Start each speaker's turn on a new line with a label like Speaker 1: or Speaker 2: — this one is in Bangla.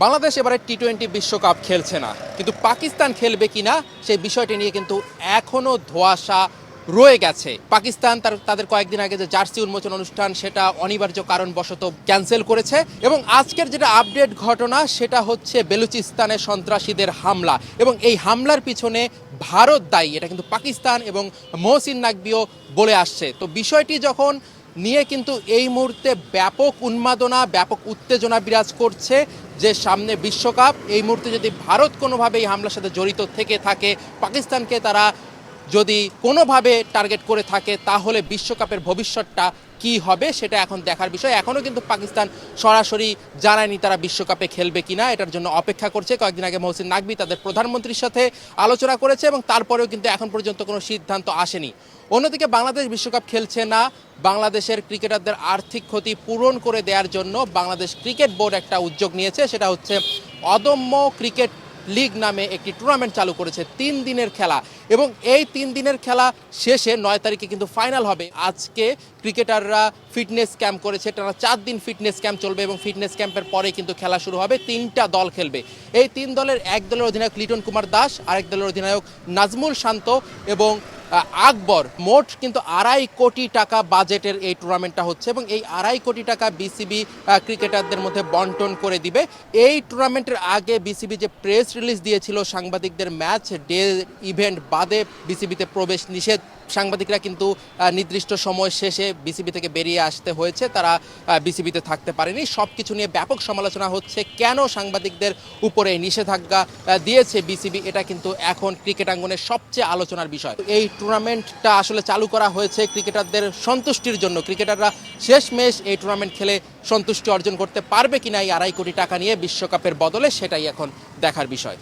Speaker 1: বাংলাদেশ এবারে টি-20 বিশ্বকাপ খেলছে না, কিন্তু পাকিস্তান খেলবে কিনা সেই বিষয়টি নিয়ে কিন্তু এখনো ধোঁয়াশা রয়ে গেছে। পাকিস্তান তাদের কয়েকদিন আগে যে জার্সি উন্মোচন অনুষ্ঠান সেটা অনিবার্য কারণবশত ক্যান্সেল করেছে এবং আজকের যেটা আপডেট ঘটনা সেটা হচ্ছে বেলুচিস্তানে সন্ত্রাসীদের হামলা এবং এই হামলার পিছনে ভারত দায়ী, এটা কিন্তু পাকিস্তান এবং মহসিন নাকভিও বলে আসছে। তো বিষয়টি যখন নিয়ে কিন্তু এই মুহূর্তে ব্যাপক উন্মাদনা, ব্যাপক উত্তেজনা বিরাজ করছে যে সামনে বিশ্বকাপ। এই মুহূর্তে যদি ভারত কোনোভাবে এই হামলার সাথে জড়িত থেকে থাকে, পাকিস্তানকে তারা যদি কোনোভাবে টার্গেট করে থাকে, তাহলে বিশ্বকাপের ভবিষ্যৎটা কি হবে সেটা এখন দেখার বিষয়। এখনও কিন্তু পাকিস্তান সরাসরি জানায়নি তারা বিশ্বকাপে খেলবে কিনা, এটার জন্য অপেক্ষা করছে। কয়েকদিন আগে মহসিন নাকভি তাদের প্রধানমন্ত্রীর সাথে আলোচনা করেছে এবং তারপরেও কিন্তু এখন পর্যন্ত কোনো সিদ্ধান্ত আসেনি। অন্যদিকে বাংলাদেশ বিশ্বকাপ খেলছে না, বাংলাদেশের ক্রিকেটারদের আর্থিক ক্ষতি পূরণ করে দেওয়ার জন্য বাংলাদেশ ক্রিকেট বোর্ড একটা উদ্যোগ নিয়েছে, সেটা হচ্ছে অদম্য ক্রিকেট লিগ নামে একটি টুর্নামেন্ট চালু করেছে 3 দিনের খেলা। এবং এই 3 দিনের খেলা শেষে 9 তারিখে কিন্তু ফাইনাল হবে। আজকে ক্রিকেটাররা ফিটনেস ক্যাম্প করেছে, টানা 4 দিন ফিটনেস ক্যাম্প চলবে এবং ফিটনেস ক্যাম্পের পরে কিন্তু খেলা শুরু হবে। 3টা দল খেলবে। এই 3 দলের এক দলের অধিনায়ক লিটন কুমার দাস, আরেক দলের অধিনায়ক নাজমুল শান্ত এবং আকবর। মোট কিন্তু 2.5 কোটি টাকা বাজেটের এই টুর্নামেন্টটা হচ্ছে এবং এই 2.5 কোটি টাকা বিসিবি ক্রিকেটারদের মধ্যে বন্টন করে দিবে। এই টুর্নামেন্টের আগে বিসিবি যে প্রেস রিলিজ দিয়েছিল সাংবাদিকদের ম্যাচ ডে ইভেন্ট বাদে বিসিবিতে প্রবেশ নিষেধ, সাংবাদিকরা কিন্তু নির্দিষ্ট সময় শেষে বিসিবি থেকে বেরিয়ে আসতে হয়েছে, তারা বিসিবিতে থাকতে পারেনি। সব কিছু নিয়ে ব্যাপক সমালোচনা হচ্ছে, কেন সাংবাদিকদের উপরে নিষেধাজ্ঞা দিয়েছে বিসিবি, এটা কিন্তু এখন ক্রিকেট আঙ্গনের সবচেয়ে আলোচনার বিষয়। এই টুর্নামেন্টটা আসলে চালু করা হয়েছে ক্রিকেটারদের সন্তুষ্টির জন্য। ক্রিকেটাররা শেষমেশ এই টুর্নামেন্ট খেলে সন্তুষ্টি অর্জন করতে পারবে কিনা এই 2.5 কোটি টাকা নিয়ে বিশ্বকাপের বদলে, সেটাই এখন দেখার বিষয়।